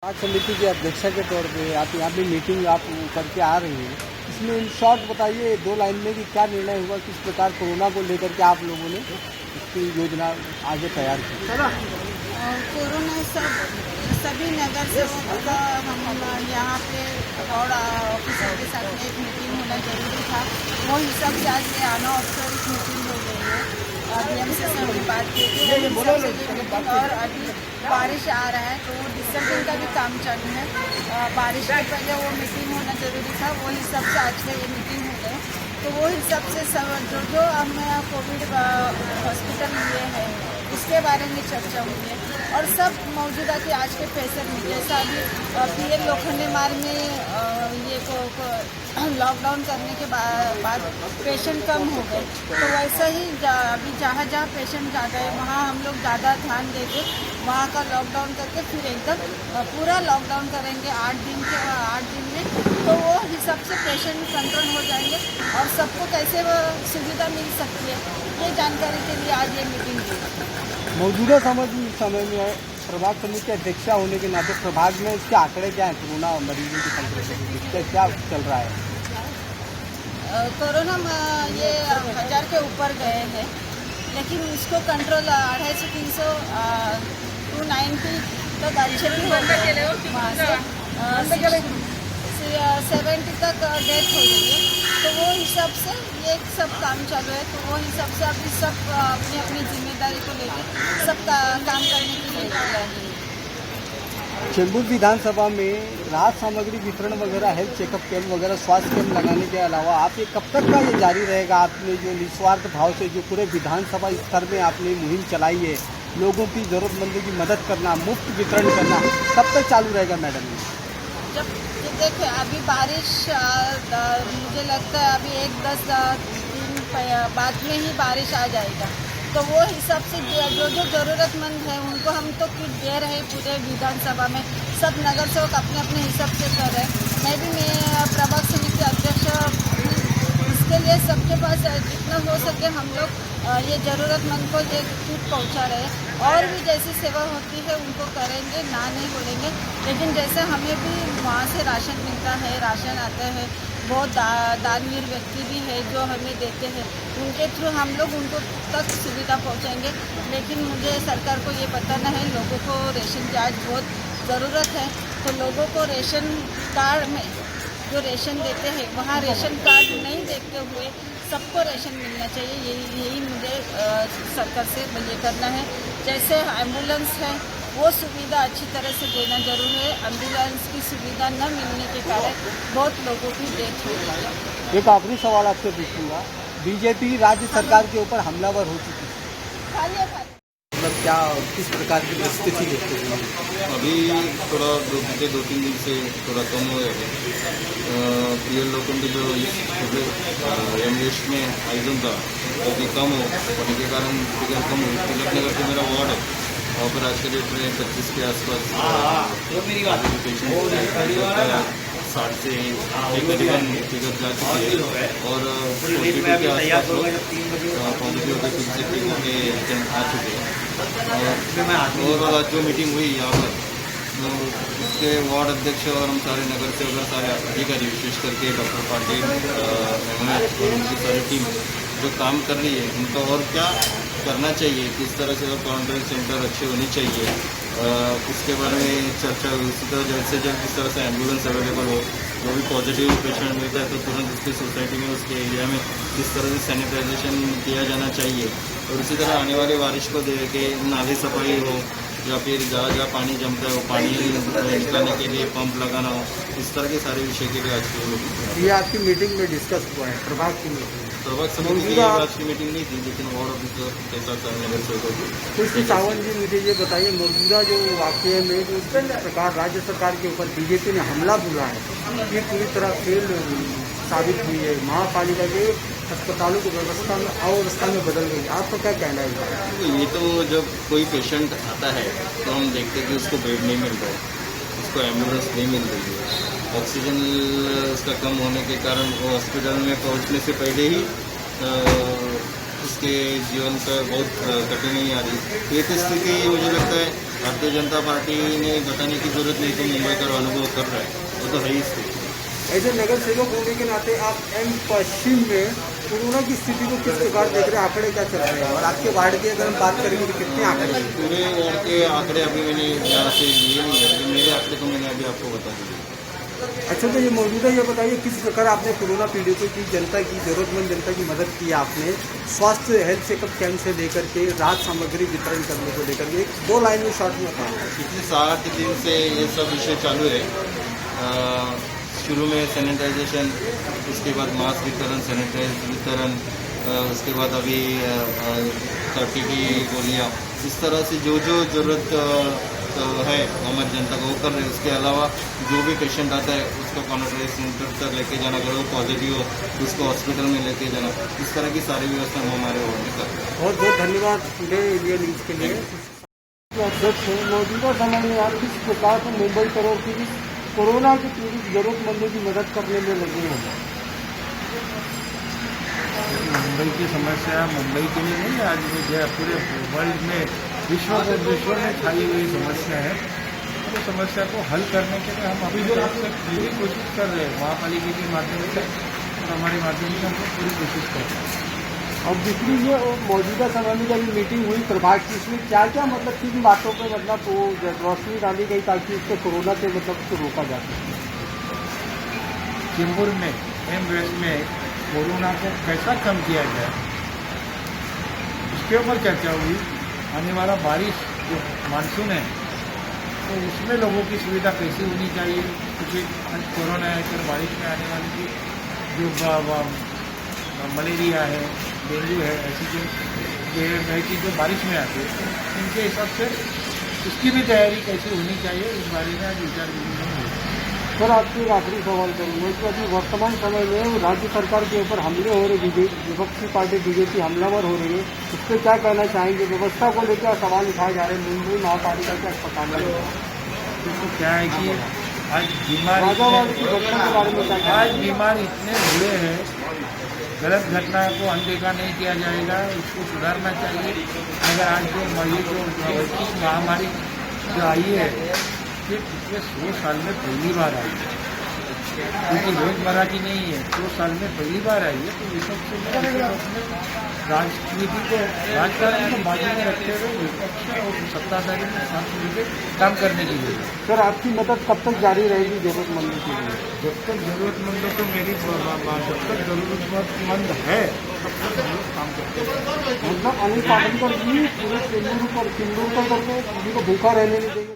आज समिति के अध्यक्षा के तौर पे आप यहाँ पे मीटिंग आप करके आ रही हैं, इसमें इन शॉर्ट बताइए 2 लाइन में कि क्या निर्णय हुआ, किस प्रकार कोरोना को लेकर के आप लोगों ने इसकी योजना आगे तैयार की। कोरोना सभी नगर सेवकों का हम यहाँ पे और ऑफिसर के साथ में एक मीटिंग होना जरूरी था। वो हिसाब से आज आना औपचारिक मीटिंग हो गई है। DMC से हमने बात की थी और अभी बारिश आ रहा है तो वो डिस्टर्बिंग का भी काम चालू है। बारिश के पहले वो मीटिंग होना जरूरी था, वो हिसाब से आज का ये मीटिंग हो गए। तो वो हिसाब से सब जो हमने कोविड हॉस्पिटल लिए हैं उसके बारे में चर्चा हुई है और सब मौजूदा कि आज के पेशेंट में जैसा अभी PM लोखंडे मार्ग में ये लॉकडाउन करने के बाद पेशेंट कम हो गए, तो वैसा ही अभी जहाँ जहाँ पेशेंट ज़्यादा है वहाँ हम लोग ज़्यादा ध्यान देके वहाँ का लॉकडाउन करके फिर एकदम पूरा लॉकडाउन करेंगे 8 दिन में, तो वो हिसाब से पेशेंट कंट्रोल हो जाएंगे और सबको कैसे सुविधा मिल सकती है ये जानकारी के लिए आज ये मीटिंग हुई। मौजूदा समय में प्रभाग समिति के अध्यक्षा होने के नाते प्रभाग में इसके आंकड़े क्या हैं, कोरोना मरीजों की संख्या क्या चल रहा है? कोरोना ये 1000 के ऊपर गए हैं, लेकिन उसको कंट्रोल 250-300 290 तक अच्छे भी हो गए। वहाँ से 70 तक डेथ हो गई है, तो वो हिसाब से ये सब काम चालू है। तो वो हिसाब से अभी सब अपनी अपनी जिम्मेदारी को लेकर सब काम करने के लिए तैयार है। चेंबूर विधानसभा में राहत सामग्री वितरण वगैरह, हेल्थ चेकअप कैंप वगैरह, स्वास्थ्य कैंप लगाने के अलावा आप ये कब तक का ये जारी रहेगा? आपने जो निस्वार्थ भाव से जो पूरे विधानसभा स्तर में आपने मुहिम चलाई है, लोगों की ज़रूरतमंदों की मदद करना, मुफ्त वितरण करना, कब तक चालू रहेगा मैडम? जब देखिए अभी बारिश मुझे लगता है अभी 1-10 दिन बाद में ही बारिश आ जाएगा, तो वो हिसाब से जो ज़रूरतमंद है उनको हम तो किट दे रहे हैं पूरे विधानसभा में। सब नगर सेवक अपने अपने हिसाब से कर रहे हैं। मैं प्रभाग समिति अध्यक्ष इसके लिए सबके पास जितना हो सके हम लोग ये ज़रूरतमंद को ये किट पहुंचा रहे हैं और भी जैसी सेवा होती है उनको करेंगे, ना नहीं बोलेंगे। लेकिन जैसे हमें भी वहाँ से राशन मिलता है, राशन आता है, बहुत दानवीर व्यक्ति भी है जो हमें देते हैं, उनके थ्रू हम लोग उनको तक सुविधा पहुँचाएंगे। लेकिन मुझे सरकार को ये बताना है, लोगों को रेशन की आज बहुत ज़रूरत है, तो लोगों को रेशन कार्ड में जो रेशन देते हैं वहाँ रेशन कार्ड नहीं देखते हुए सबको रेशन मिलना चाहिए। यही मुझे सरकार से ये करना है। जैसे एम्बुलेंस है वो सुविधा अच्छी तरह से देना जरूरी है। एम्बुलेंस की सुविधा न मिलने के कारण बहुत लोगों की डेथ हो रही है। एक आखिरी सवाल आपसे पूछूंगा, बीजेपी राज्य सरकार के ऊपर हमलावर हो चुकी है, मतलब क्या किस प्रकार की स्थिति देखते हैं? अभी थोड़ा 2-3 दिन से थोड़ा कम हुआ है। PL लोखंडे जो एमएस में आयोजन था वो भी कम होने के कारण फिगर कम हुई। तिलकनगर जो मेरा वार्ड है वहाँ पर आज के डेट में 25 के आसपास पेशेंट 60 से तकरीबन फिगर जा चुकी है और पॉजिटिव के आसपास लोग पॉजिटिव के फिर से टीमों के एजेंट आ चुके हैं। और जो मीटिंग हुई यहाँ पर तो उसके वार्ड अध्यक्ष और हम सारे नगर सेवक, सारे अधिकारी, विशेष करके डॉक्टर पाटिल, महमूद और उनकी सारी टीम जो काम कर रही है, उनको और क्या करना चाहिए, किस तरह से क्वारंटाइन सेंटर अच्छे होने चाहिए, उसके बारे में चर्चा हुई। इसी तरह जल्द से जल्द किस तरह से एम्बुलेंस अवेलेबल हो, जो भी पॉजिटिव पेशेंट मिलता है तो तुरंत उसकी सोसाइटी में, उसके एरिया में किस तरह से सैनिटाइजेशन किया जाना चाहिए। और इसी तरह आने वाली बारिश को देख के नाली सफाई हो या फिर जहाँ जहाँ पानी जमता है वो पानी निकालने के लिए पंप लगाना हो, इस तरह के सारे विषय के लिए आज की ये आपकी मीटिंग में डिस्कस हुआ है, प्रभाग की मीटिंग? प्रभाग समिति की आज की मीटिंग नहीं थी, लेकिन वार्ड ऑफिसर के साथ नगर सेवकों तो श्री सावंत जी मुझे ये बताइए, मौजूदा जो वाक़े में जो प्रकार राज्य सरकार के ऊपर बीजेपी ने हमला बोला है, ये पूरी तरह फेल साबित हुई है। महापालिका के अस्पतालों की व्यवस्था में अव्यवस्था में बदल गई, आपका क्या कहना है? तो ये तो जब कोई पेशेंट आता है तो हम देखते हैं कि उसको बेड नहीं मिल रहा है, उसको एम्बुलेंस नहीं मिल रही है, ऑक्सीजन उसका कम होने के कारण वो हॉस्पिटल में पहुंचने से पहले ही उसके जीवन का बहुत कठिनाई आ रही है। तो ये स्थिति मुझे लगता है भारतीय जनता पार्टी ने बताने की जरूरत नहीं, तो मुंबई का अनुभव कर रहा है, वो तो है ही इससे। ऐसे नगर सेवक होने के नाते आप एम पश्चिम में कोरोना की स्थिति को किस प्रकार देख रहे हैं, आंकड़े क्या चल रहे हैं, और आपके वार्ड की अगर हम बात करेंगे तो कितने आंकड़े हैं? पूरे वार्ड के आंकड़े अभी मैंने यहाँ से लिए नहीं है, लेकिन मेरे आंकड़े तो मैंने अभी आपको बता दिए। अच्छा, तो ये मौजूदा ये बताइए किस प्रकार आपने कोरोना पीड़ितों की, जनता की, जरूरतमंद जनता की मदद की आपने, स्वास्थ्य हेल्थ चेकअप कैंप से लेकर के राहत सामग्री वितरण करने को लेकर के 2 लाइन में शॉर्ट में बताएं। पिछले 7 दिन से ये सब विषय चालू है। शुरू में सैनिटाइजेशन, उसके बाद मास्क वितरण, सैनिटाइज वितरण, उसके बाद अभी 30 की गोलियाँ, इस तरह से जो जो ज़रूरत है हमारी जनता को वो कर रहे हैं। उसके अलावा जो भी पेशेंट आता है उसको कॉन्ट्रेक्ट सेंटर तक लेके जाना, अगर वो पॉजिटिव हो उसको हॉस्पिटल में लेके जाना, इस तरह की सारी व्यवस्था हम हमारे वार्ड में कर रहे हैं। बहुत बहुत धन्यवाद टुडे इंडिया न्यूज़ के लिए। अध्यक्ष हैं, मौजूदा समय में आप किस प्रकार से मुंबई करो की कोरोना के पीड़ित जरूरतमंदों की मदद करने में लगे हैं? मुंबई की समस्या मुंबई के लिए नहीं, आज जो पूरे वर्ल्ड में विश्व में छाई हुई समस्या है। तो समस्या को हल करने के लिए हम अभी जो पूरी कोशिश कर रहे हैं, महापालिका के माध्यम से और हमारे माध्यम से हम पूरी कोशिश कर रहे हैं। और दूसरी ये मौजूदा समय में जब मीटिंग हुई प्रभाग की, इसमें क्या क्या मतलब किन बातों पे मतलब वो रोशनी डाली गई ताकि उसको कोरोना से मतलब उसको रोका जा सके? चेंबूर में एम वेस्ट में कोरोना को कैसा कम किया जाए इसके ऊपर चर्चा हुई। आने वाला बारिश जो मानसून है तो उसमें लोगों की सुविधा कैसी होनी चाहिए, क्योंकि कोरोना है फिर बारिश में आने वाली जो मलेरिया है, डेंगू है, ऐसी जो कि जो बारिश में आते हैं, उनके हिसाब से उसकी भी तैयारी कैसी होनी चाहिए, इस बारे में आज विचार विमर्श हुआ। सर, आपसे एक आखिरी सवाल करूँगा कि अभी वर्तमान समय में राज्य सरकार के ऊपर हमले हो रहे, विपक्षी पार्टी बीजेपी हमलावर हो रही है, उस पर क्या कहना चाहेंगे? व्यवस्था को लेकर सवाल उठाए जा रहे हैं मुंबई महापालिका के अस्पताल में। देखो क्या है कि आज बीमार इतने हुए हैं, गलत घटना को अनदेखा नहीं किया जाएगा, इसको सुधारना चाहिए। अगर आज जो वैश्विक महामारी जो आई है ये पिछले 100 साल में पहली बार आई है, क्योंकि रोजमर्रा की नहीं है, 100 साल में पहली बार आई है। तो विपक्ष में राजनीति को, राजकारण को बाजू में रखते हुए विपक्ष और सत्ताधारी में साथ मिलकर काम करने की जरूरत है। सर, आपकी मदद कब तक जारी रहेगी जरूरतमंदों के लिए? जब तक जरूरतमंदों को जब तक जरूरतमंद है तब तक हम लोग काम करते हैं। मतलब अनिल पाटनकर जी पूरे चेंबूर पर करके किसी को भूखा रहने नहीं देंगे।